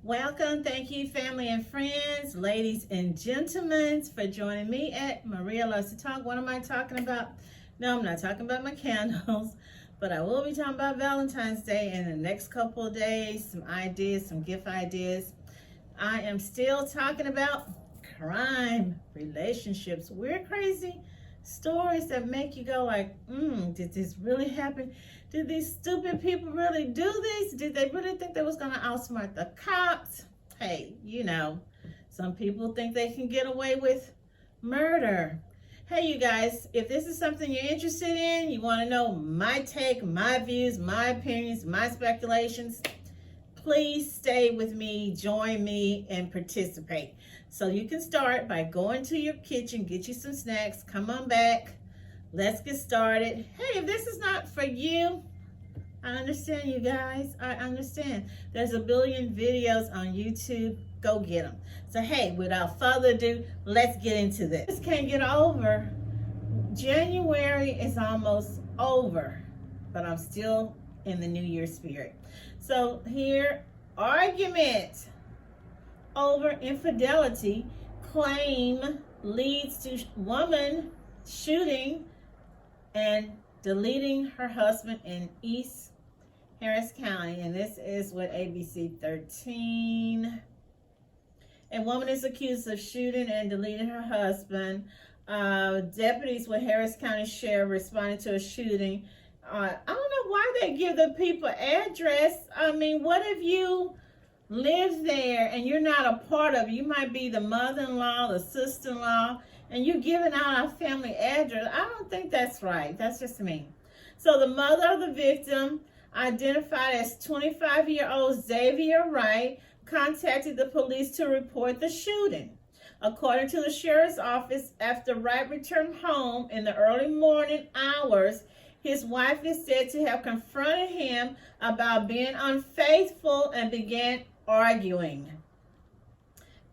Welcome, thank you, family and friends, ladies and gentlemen, for joining me at Maria Loves to Talk. What am I talking about? No, I'm not talking about my candles, but I will be talking about Valentine's Day in the next couple of days, some ideas, some gift ideas. I am still talking about crime, relationships, weird, crazy stories that make you go like, did this really happen? Did these stupid people really do this? Did they really think they was gonna outsmart the cops? Hey, some people think they can get away with murder. Hey, you guys, if this is something you're interested in, you want to know my take, my views, my opinions, my speculations, please stay with me, join me, and participate. So you can start by going to your kitchen, get you some snacks, come on back. Let's get started. Hey, if this is not for you, I understand, you guys. I understand. There's a billion videos on YouTube. Go get them. So, hey, without further ado, let's get into this. Just can't get over. January is almost over, but I'm still in the New Year spirit. So here, argument over infidelity claim leads to woman shooting and deleting her husband in East Harris County. And this is what ABC 13. A woman is accused of shooting and deleting her husband. Deputies with Harris County Sheriff responded to a shooting. I don't know why they give the people address. I mean, what if you live there and you're not a part of it? You might be the mother-in-law, the sister-in-law, and you're giving out a family address. I don't think that's right. That's just me. So the mother of the victim, identified as 25-year-old Xavier Wright, contacted the police to report the shooting. According to the sheriff's office, after Wright returned home in the early morning hours, his wife is said to have confronted him about being unfaithful and began arguing.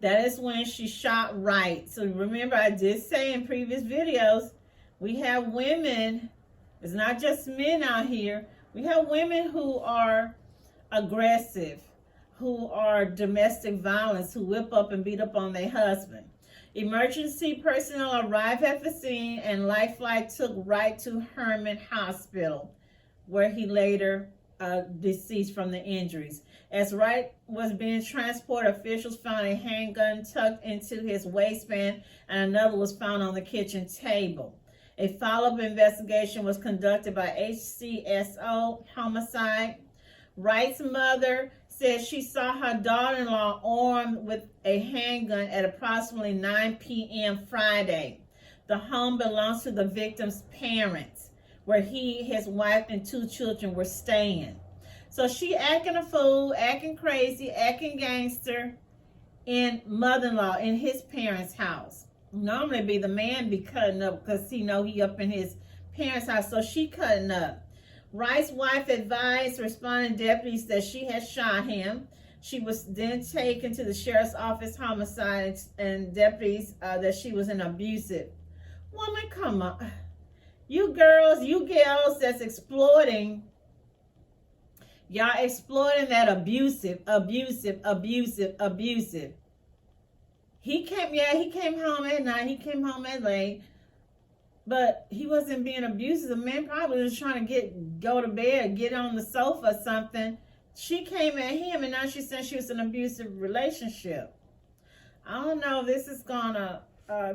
That is when she shot Wright. So remember, I did say in previous videos, we have women, it's not just men out here, we have women who are aggressive, who are domestic violence, who whip up and beat up on their husband. Emergency personnel arrived at the scene and Life Flight took Wright to Herman Hospital, where he later deceased from the injuries. As Wright was being transported, officials found a handgun tucked into his waistband and another was found on the kitchen table. A follow-up investigation was conducted by HCSO Homicide. Wright's mother said she saw her daughter-in-law armed with a handgun at approximately 9 p.m. Friday. The home belongs to the victim's parents, where he, his wife, and 2 children were staying. So she acting a fool, acting crazy, acting gangster in mother-in-law, in his parents' house. Normally be the man be cutting up because he know he up in his parents' house, so she cutting up. Wright's wife advised responding deputies that she had shot him. She was then taken to the sheriff's office homicide and deputies that she was an abusive woman. Come on. You girls, you gals that's exploiting, y'all exploiting that abusive. He came home at night, he came home at late. But he wasn't being abusive. The man probably was trying to go to bed, get on the sofa or something. She came at him, and now she's saying she was in an abusive relationship. I don't know if this is going to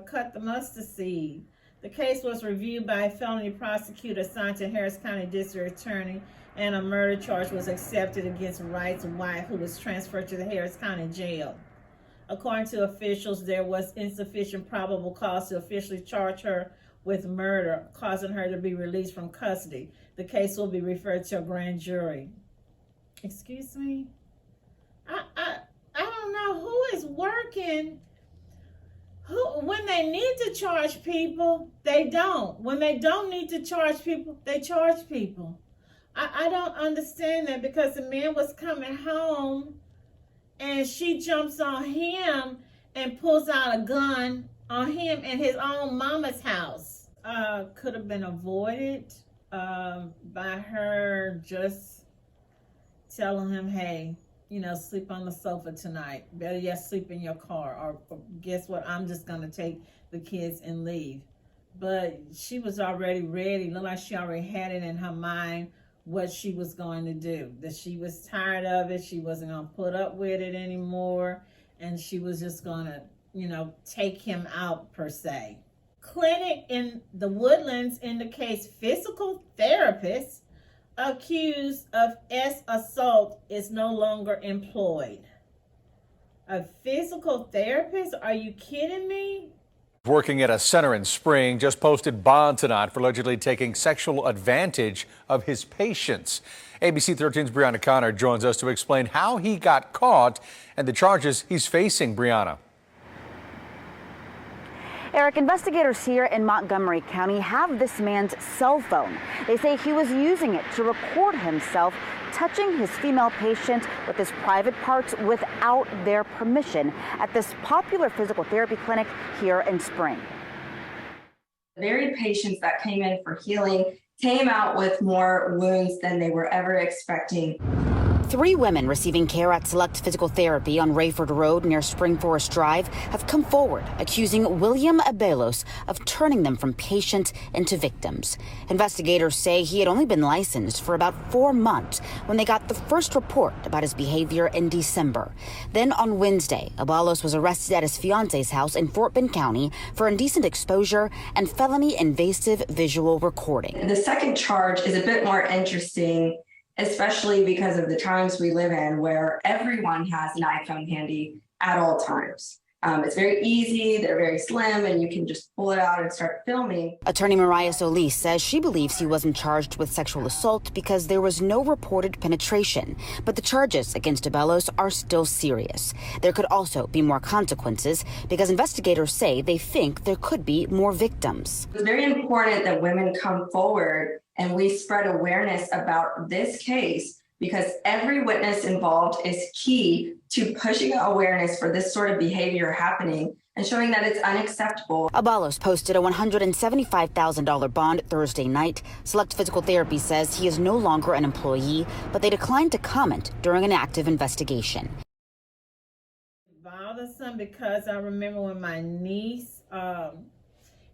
cut the mustard seed. The case was reviewed by a felony prosecutor assigned to Harris County District Attorney, and a murder charge was accepted against Wright's wife, who was transferred to the Harris County Jail. According to officials, there was insufficient probable cause to officially charge her with murder, causing her to be released from custody. The case will be referred to a grand jury. Excuse me? I don't know who is working. When they need to charge people, they don't. When they don't need to charge people, they charge people. I don't understand that, because the man was coming home and she jumps on him and pulls out a gun on him in his own mama's house. Could have been avoided by her just telling him, hey, sleep on the sofa tonight. Better yet, sleep in your car. Or guess what? I'm just going to take the kids and leave. But she was already ready. Looked like she already had it in her mind what she was going to do. That she was tired of it. She wasn't going to put up with it anymore. And she was just going to, take him out, per se. Clinic in the Woodlands indicates physical therapist accused of assault is no longer employed. A physical therapist? Are you kidding me? Working at a center in Spring just posted bond tonight for allegedly taking sexual advantage of his patients. ABC 13's Brianna Connor joins us to explain how he got caught and the charges he's facing. Brianna. Eric, investigators here in Montgomery County have this man's cell phone. They say he was using it to record himself touching his female patient with his private parts without their permission at this popular physical therapy clinic here in Spring. The very patients that came in for healing came out with more wounds than they were ever expecting. 3 women receiving care at Select Physical Therapy on Rayford Road near Spring Forest Drive have come forward accusing William Abalos of turning them from patient into victims. Investigators say he had only been licensed for about 4 months when they got the first report about his behavior in December. Then on Wednesday, Abalos was arrested at his fiance's house in Fort Bend County for indecent exposure and felony invasive visual recording. The second charge is a bit more interesting, especially because of the times we live in where everyone has an iPhone handy at all times. It's very easy, they're very slim, and you can just pull it out and start filming. Attorney Mariah Solis says she believes he wasn't charged with sexual assault because there was no reported penetration. But the charges against Abalos are still serious. There could also be more consequences because investigators say they think there could be more victims. It's very important that women come forward and we spread awareness about this case because every witness involved is key to pushing awareness for this sort of behavior happening and showing that it's unacceptable. Abalos posted a $175,000 bond Thursday night. Select Physical Therapy says he is no longer an employee, but they declined to comment during an active investigation. Bothersome because I remember when my niece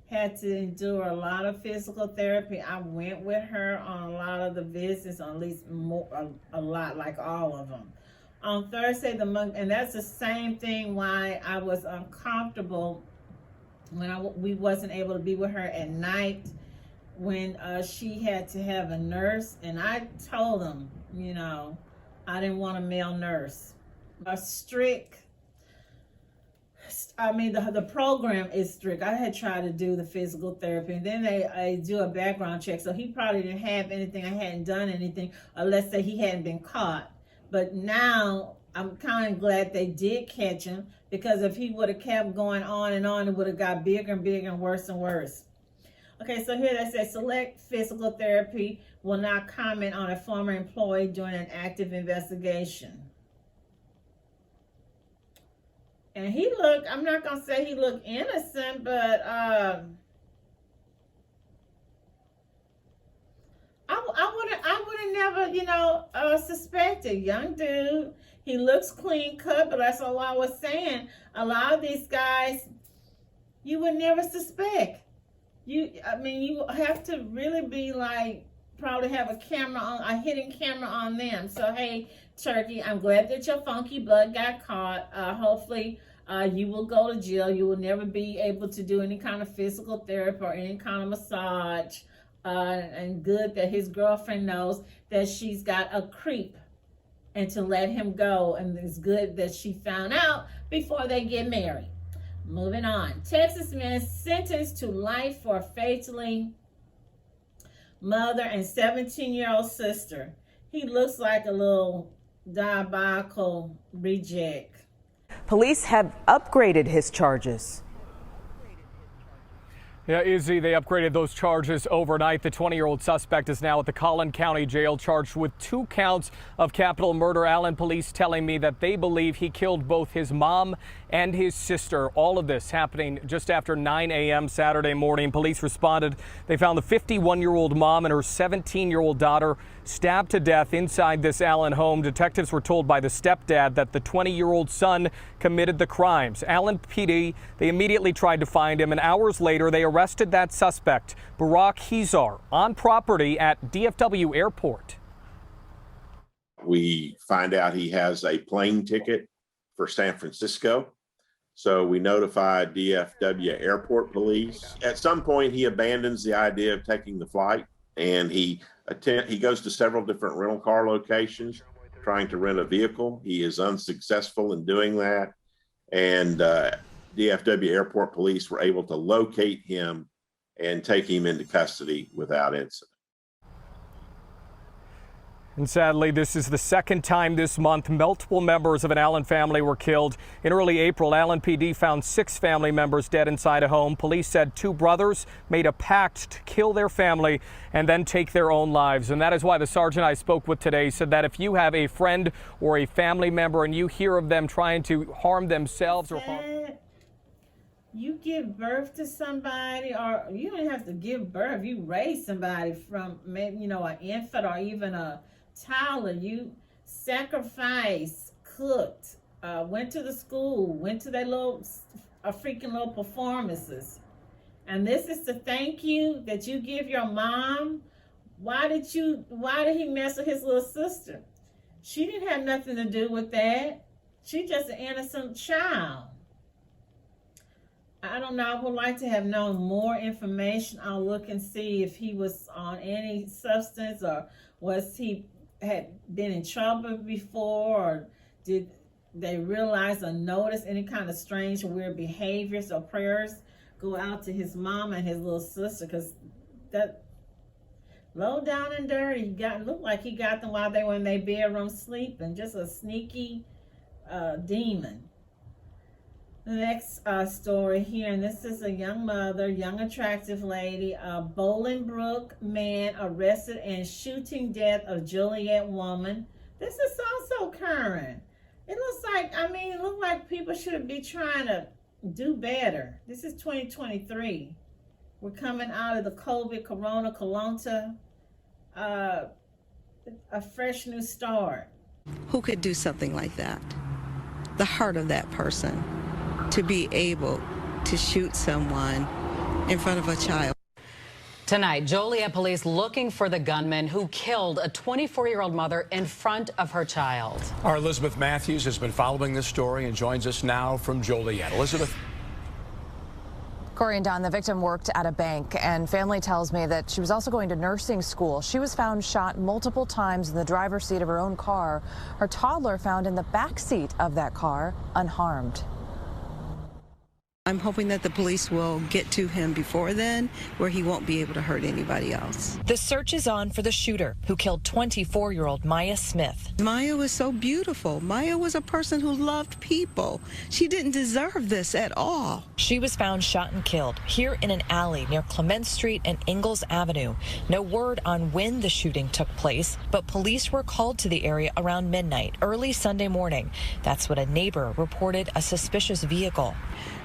had to endure a lot of physical therapy. I went with her on a lot of the visits, or at least a lot, like all of them. On Thursday, and that's the same thing why I was uncomfortable when we wasn't able to be with her at night when she had to have a nurse. And I told them, I didn't want a male nurse. A strict, the program is strict. I had tried to do the physical therapy, and then they do a background check. So he probably didn't have anything. I hadn't done anything, or let's say he hadn't been caught. But now I'm kind of glad they did catch him, because if he would have kept going on and on, it would have got bigger and bigger and worse and worse. Okay, so here they say Select Physical Therapy will not comment on a former employee during an active investigation. And he looked, I'm not going to say he looked innocent, but I would have never, suspected. Young dude, he looks clean cut, but that's all I was saying. A lot of these guys, you would never suspect. You have to really be like, probably have a hidden camera on them. So, hey, Turkey, I'm glad that your funky butt got caught. Hopefully, you will go to jail. You will never be able to do any kind of physical therapy or any kind of massage. And good that his girlfriend knows that she's got a creep and to let him go. And it's good that she found out before they get married. Moving on. Texas man sentenced to life for fatally mother and 17-year-old sister. He looks like a little diabolical reject. Police have upgraded his charges. Yeah, Izzy, they upgraded those charges overnight. The 20-year-old suspect is now at the Collin County Jail, charged with 2 counts of capital murder. Allen police telling me that they believe he killed both his mom and his sister. All of this happening just after 9 a.m. Saturday morning. Police responded. They found the 51-year-old mom and her 17-year-old daughter stabbed to death inside this Allen home. Detectives were told by the stepdad that the 20-year-old son committed the crimes. Allen PD, they immediately tried to find him, and hours later they arrested that suspect, Burak Hezar, on property at DFW Airport. We find out he has a plane ticket for San Francisco. So we notified DFW Airport Police. At some point, he abandons the idea of taking the flight, and he goes to several different rental car locations trying to rent a vehicle. He is unsuccessful in doing that, and DFW Airport Police were able to locate him and take him into custody without incident. And sadly, this is the second time this month multiple members of an Allen family were killed. In early April, Allen PD found 6 family members dead inside a home. Police said 2 brothers made a pact to kill their family and then take their own lives. And that is why the sergeant I spoke with today said that if you have a friend or a family member and you hear of them trying to harm themselves or harm... You give birth to somebody, or you don't have to give birth. You raise somebody from maybe, an infant or even a toddler. You sacrificed, cooked, went to the school, went to their freaking little performances. And this is the thank you that you give your mom. Why did he mess with his little sister? She didn't have nothing to do with that. She's just an innocent child. I don't know. I would like to have known more information. I'll look and see if he was on any substance, or had been in trouble before, or did they realize or notice any kind of strange or weird behaviors or prayers go out to his mom and his little sister, because that low down and dirty looked like he got them while they were in their bedroom sleeping. Just a sneaky demon. The next story here, and this is a young mother, young attractive lady, a Bolingbrook man arrested and shooting death of Joliet woman. This is also current. It looks like people should be trying to do better. This is 2023. We're coming out of the COVID, Corona, Colonta, a fresh new start. Who could do something like that? The heart of that person, to be able to shoot someone in front of a child. Tonight, Joliet police looking for the gunman who killed a 24-year-old mother in front of her child. Our Elizabeth Matthews has been following this story and joins us now from Joliet. Elizabeth. Corey and Don, the victim worked at a bank, and family tells me that she was also going to nursing school. She was found shot multiple times in the driver's seat of her own car. Her toddler found in the back seat of that car, unharmed. I'm hoping that the police will get to him before then, where he won't be able to hurt anybody else. The search is on for the shooter who killed 24-year-old Maya Smith. Maya was so beautiful. Maya was a person who loved people. She didn't deserve this at all. She was found shot and killed here in an alley near Clement Street and Ingalls Avenue. No word on when the shooting took place, but police were called to the area around midnight, early Sunday morning. That's when a neighbor reported a suspicious vehicle.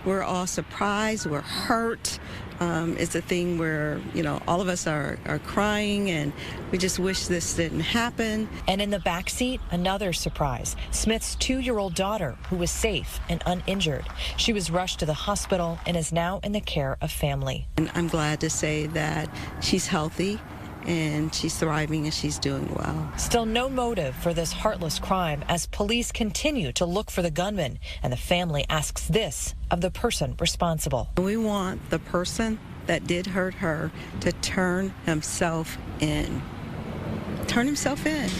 We're all surprised, we're hurt. It's a thing where, all of us are crying, and we just wish this didn't happen. And in the back seat, another surprise. Smith's 2-year-old daughter, who was safe and uninjured. She was rushed to the hospital and is now in the care of family. And I'm glad to say that she's healthy and she's thriving and she's doing well. Still no motive for this heartless crime as police continue to look for the gunman, and the family asks this of the person responsible. We want the person that did hurt her to turn himself in. Turn himself in.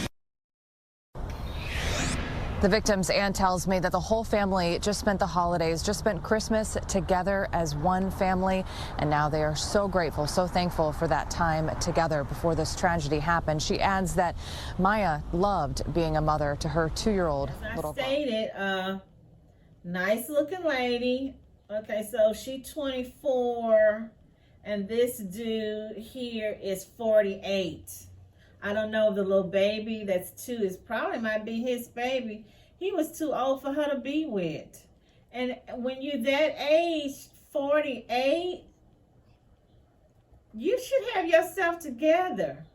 The victim's aunt tells me that the whole family just spent the holidays, just spent Christmas together as one family, and now they are so grateful, so thankful for that time together before this tragedy happened. She adds that Maya loved being a mother to her 2-year-old little girl. Stated, nice looking lady. Okay, so she 24. And this dude here is 48. I don't know if the little baby that's 2 is probably might be his baby. He was too old for her to be with. And when you're that age, 48, you should have yourself together.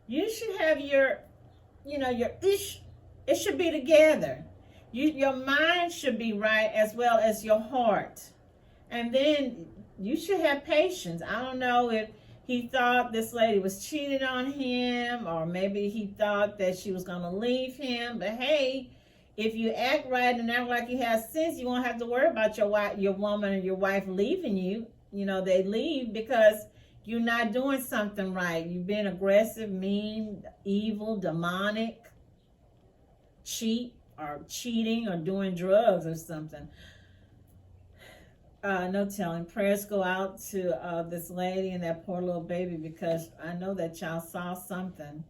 You should have your ish. It should be together. Your mind should be right as well as your heart. And then you should have patience. I don't know if he thought this lady was cheating on him, or maybe he thought that she was going to leave him. But hey, if you act right and act like you have sense, you won't have to worry about your woman or your wife leaving you. You know, they leave because you're not doing something right. You've been aggressive, mean, evil, demonic, cheating or doing drugs or something. No telling. Prayers go out to this lady and that poor little baby, because I know that child saw something,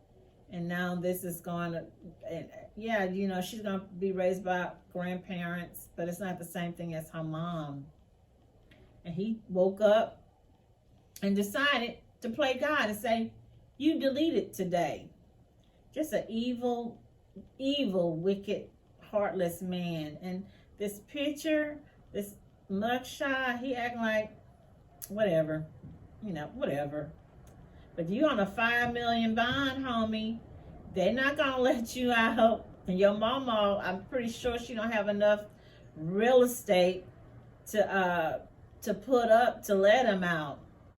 and now this is going to, yeah, you know, she's going to be raised by grandparents, but it's not the same thing as her mom. And he woke up and decided to play God and say, you deleted today. Just an evil, wicked, heartless man. And this picture, this mugshot, he acting like whatever, whatever. But you on a $5 million bond, homie. They're not gonna let you out. And your mama, I'm pretty sure she don't have enough real estate to put up to let him out.